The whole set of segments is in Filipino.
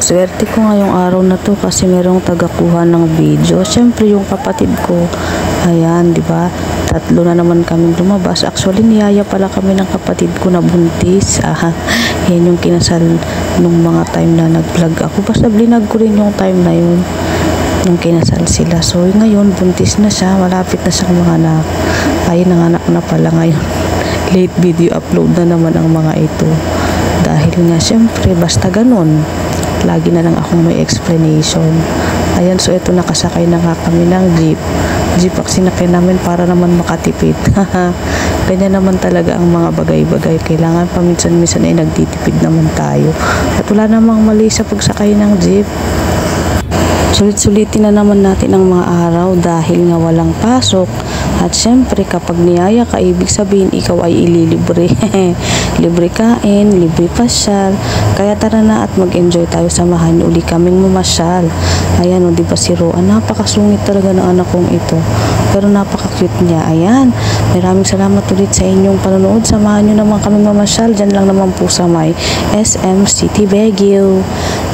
Swerte ko ngayong araw na to kasi merong tagakuha ng video. Siyempre yung kapatid ko, ayan, di ba? Tatlo na naman kaming lumabas. Actually, niyaya pala kami ng kapatid ko na buntis. Yan yung kinasal nung mga time na nag-vlog ako. Basta blinag ko rin yung time na yun nung kinasal sila. So, ngayon, buntis na siya. Malapit na siyang mga anak. Ay, nanganak na pala ngayon. Late video upload na naman ang mga ito. Dahil nga, syempre, basta ganun. Lagi na lang akong may explanation. Ayan, so ito nakasakay na nga kami ng jeep. Jeep ang sinakay namin para naman makatipid. Ganyan naman talaga ang mga bagay-bagay. Kailangan paminsan-minsan ay nagtitipid naman tayo. At wala namang mali sa pagsakay ng jeep. Sulit-sulitin na naman natin ang mga araw dahil nga walang pasok. At syempre kapag niyaya ka, ibig sabihin ikaw ay ililibre. Libre kain, libre pasyal. Kaya tara na at mag-enjoy tayo, samahan uli kaming mamasyal. Ayan o, diba si Roan? Napakasungit talaga ng anak kong ito. Pero napaka-cute niya. Ayan, maraming salamat ulit sa inyong panonood. Samahan nyo naman kaming mamasyal. Diyan lang naman po sa may SM City Baguio.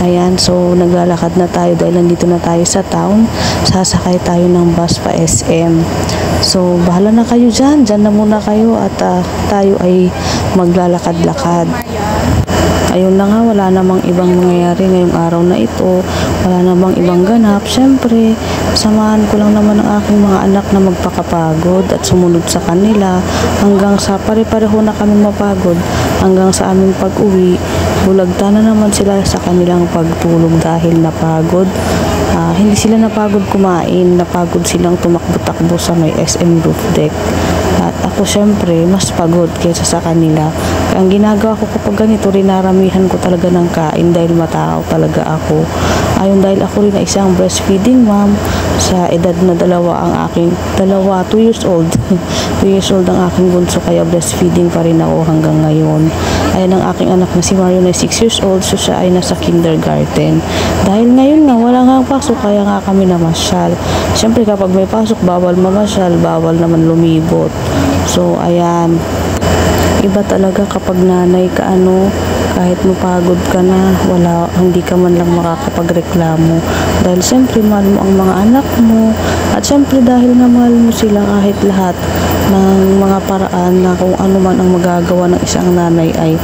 Ayan, so naglalakad na tayo dahil nandito na tayo sa town. Sasakay tayo ng bus pa SM. So, bahala na kayo dyan. Dyan na muna kayo at tayo ay maglalakad-lakad. Ayun na nga, wala namang ibang mangyayari ngayong araw na ito. Wala namang ibang ganap. Siyempre, samahan ko lang naman ang aking mga anak na magpakapagod at sumunod sa kanila hanggang sa pare-pareho na kami mapagod. Hanggang sa aming pag-uwi, bulagta na naman sila sa kanilang pagtulog dahil napagod. Hindi sila napagod kumain, napagod silang tumakbo-takbo sa may SM roof deck. At ako syempre, mas pagod kaysa sa kanila. Kaya ang ginagawa ko kapag ganito, rinaramihan ko talaga ng kain dahil matao talaga ako. Ayun, dahil ako rin na isang breastfeeding mom, sa edad na 2 years old. 2 years old ang aking bunso, kaya breastfeeding pa rin ako hanggang ngayon. Ayan ang aking anak na si Mario na 6 years old, so siya ay nasa kindergarten. Dahil ngayon nga, wala nga pasok, kaya nga kami namasyal. Siyempre kapag may pasok, bawal mamasyal, bawal naman lumibot. So, ayan. Iba talaga kapag nanay ka, kahit mapagod ka na, hindi ka man lang makakapagreklamo. Dahil siyempre, mahal mo ang mga anak mo. At siyempre, dahil nga mahal mo sila, kahit lahat ng mga paraan na kung ano man ang magagawa ng isang nanay ay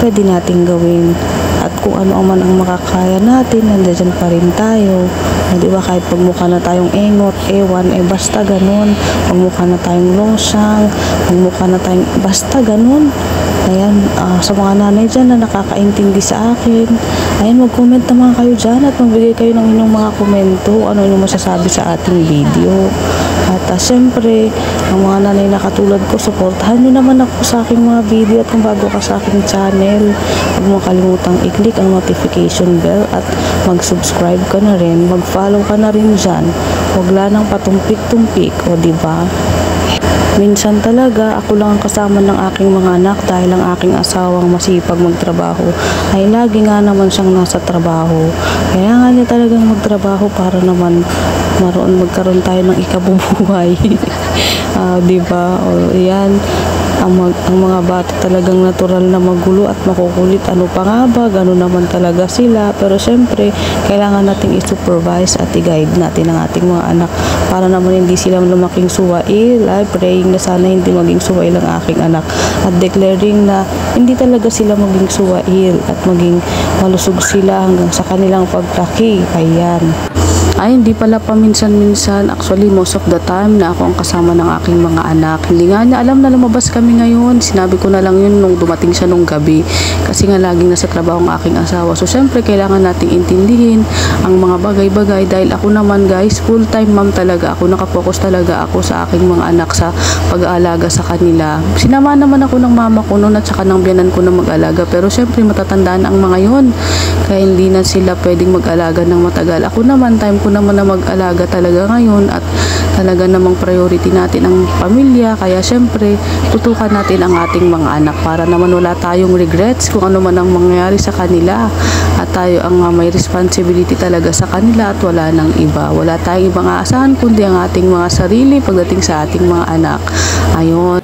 pwede nating gawin. At kung ano man ang makakaya natin, nandiyan pa rin tayo. Diba, kahit pagmukha na tayong engot, ewan, basta ganun. Pagmukha na tayong losyang, pagmukha na tayong, basta ganun. Ayan, sa mga nanay dyan na nakakaintindi sa akin, ayan, mag-comment naman kayo dyan at magbigay kayo ng inyong mga komento, ano yung masasabi sa ating video. At syempre, ang mga nanay na katulad ko, supportahan nyo naman ako sa aking mga video. At kung bago ka sa aking channel, huwag mo kalimutang i-click ang notification bell at mag-subscribe ka na rin, mag-follow ka na rin dyan. Huwag lang patumpik-tumpik, o diba? Minsan talaga, ako lang ang kasama ng aking mga anak dahil ang aking asawang masipag magtrabaho ay lagi nga naman siyang nasa trabaho. Kaya nga niya talagang magtrabaho para naman magkaroon tayo ng ikabubuhay. Diba? O, yan. Ang mga bata talagang natural na magulo at makukulit. Ano pa nga ba? Gano'n naman talaga sila. Pero syempre, kailangan nating i-supervise at i-guide natin ang ating mga anak para naman hindi sila lumaking suwail. Praying na sana hindi maging suwail ang aking anak. At declaring na hindi talaga sila maging suwail at maging malusog sila hanggang sa kanilang paglaki. Ayan. Ay, hindi pala paminsan-minsan. Actually, most of the time na ako ang kasama ng aking mga anak. Hindi nga niya alam na lumabas kami ngayon. Sinabi ko na lang yun nung dumating siya nung gabi. Kasi nga laging nasa trabaho ang aking asawa. So, syempre, kailangan nating intindihin ang mga bagay-bagay. Dahil ako naman, guys, full-time mom talaga ako. Nakapokus talaga ako sa aking mga anak sa pag-aalaga sa kanila. Sinama naman ako ng mama ko noon at saka ng biyanan ko na mag-alaga. Pero, syempre, matatandaan ang mga yun. Kaya hindi na sila pwedeng mag-alaga ng matagal. Ako naman, time ko naman na mag-alaga talaga ngayon at talaga namang priority natin ang pamilya. Kaya syempre, tutukan natin ang ating mga anak para naman wala tayong regrets kung ano man ang mangyayari sa kanila. At tayo ang may responsibility talaga sa kanila at wala nang iba. Wala tayong ibang aasahan kundi ang ating mga sarili pagdating sa ating mga anak. Ayun.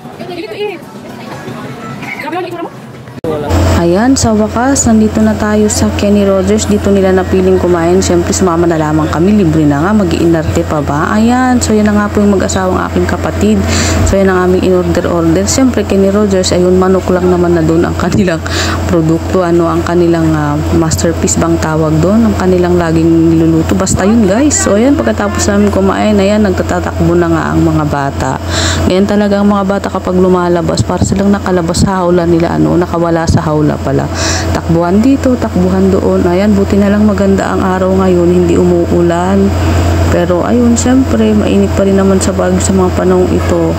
Ayan, sa wakas, nandito na tayo sa Kenny Rogers. Dito nila napiling kumain. Siyempre, sumama na lamang kami. Libre na nga, mag-iinarte pa ba? Ayan, so yan na nga po yung mag-asawang aking kapatid. So yan ang aming in-order. Siyempre, Kenny Rogers, ayun, manok lang naman na doon ang kanilang produkto. Ano, ang kanilang masterpiece bang tawag doon? Ang kanilang laging niluluto. Basta yun, guys. So ayan, pagkatapos namin kumain, ayan, nagtatatakbo na nga ang mga bata. Ngayon talaga ang mga bata kapag lumalabas, para silang nakalabas sa hawla nila, ano, nakawala sa hawla pala. Takbuhan dito, takbuhan doon. Ayan, buti na lang maganda ang araw ngayon, hindi umuulan. Pero ayun, syempre, mainit pa rin naman sa Baguio sa mga panahong ito.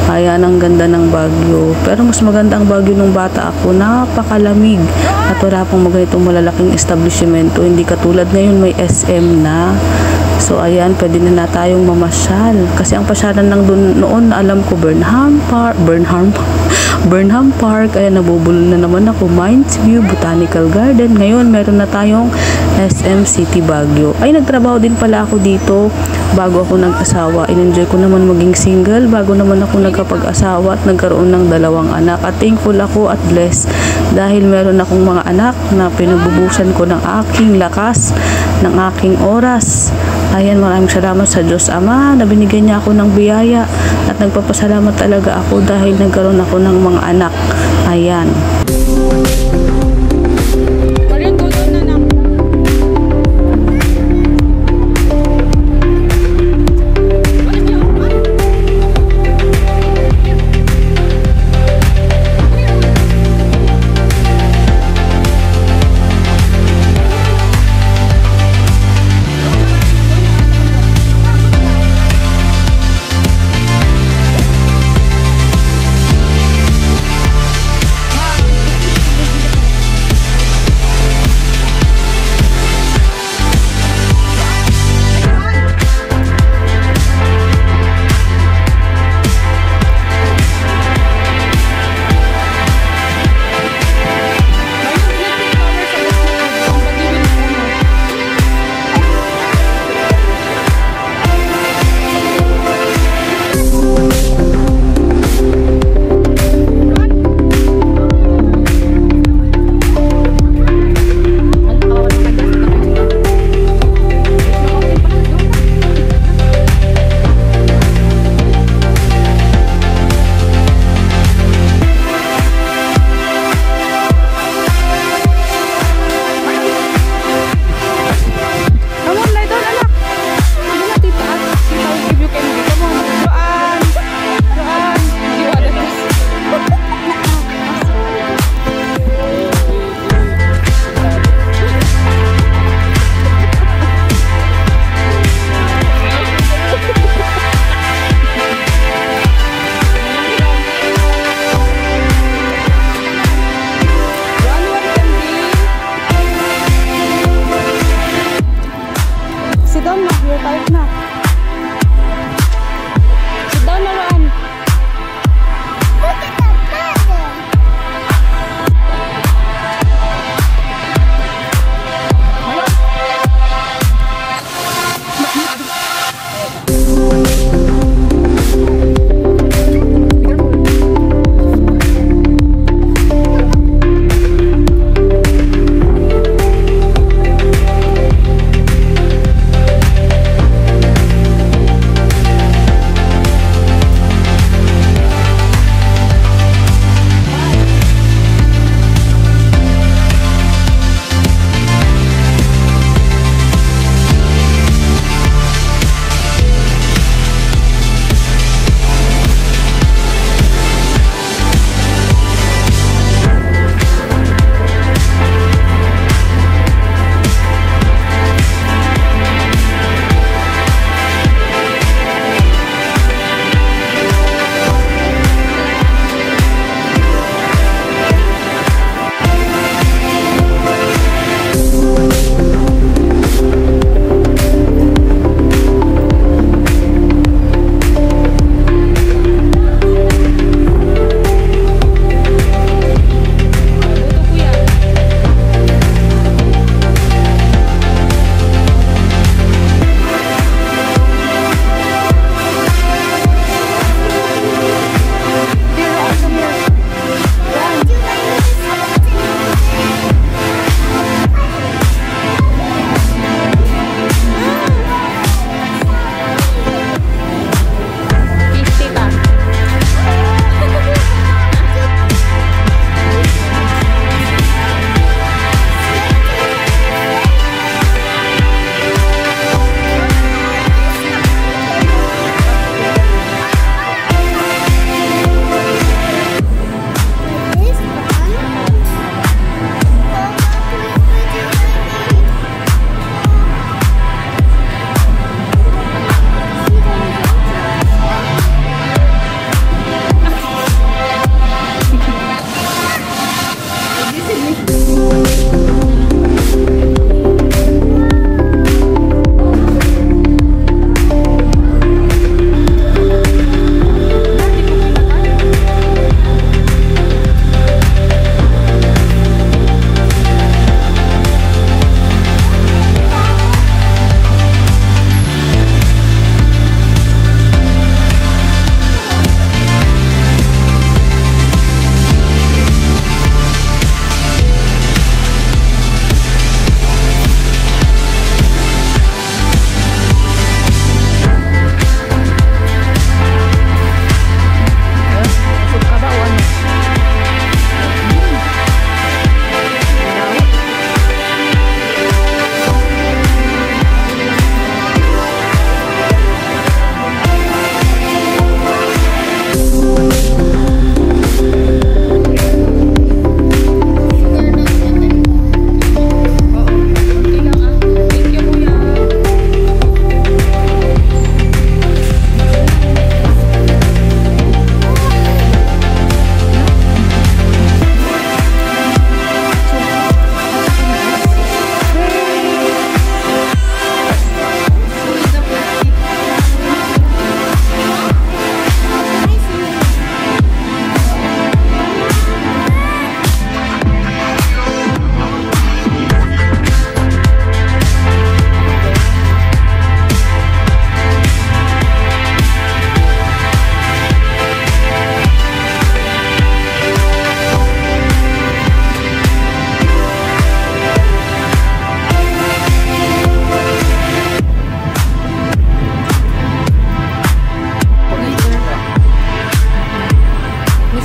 Ayan, ang ganda ng Baguio. Pero mas maganda ang Baguio nung bata ako. Napakalamig. At wala pang ganitong malalaking establishmento. Hindi katulad ngayon, may SM na. So ayan, pwede na tayong mamasyal. Kasi ang pasyalan lang doon noon, alam ko, Burnham Park. Ayan, nabubulol na naman ako. Mines View, Botanical Garden. Ngayon, meron na tayong SM City Baguio. Ay, nagtrabaho din pala ako dito bago ako nag-asawa. In-enjoy ko naman maging single bago naman ako nagkapag-asawa at nagkaroon ng 2 anak. At thankful ako at blessed dahil meron akong mga anak na pinagbubusan ko ng aking lakas, ng aking oras. Ayan, maraming salamat sa Diyos Ama na binigyan niya ako ng biyaya at nagpapasalamat talaga ako dahil nagkaroon ako ng mga anak. Ayan.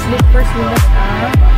slippers nila sa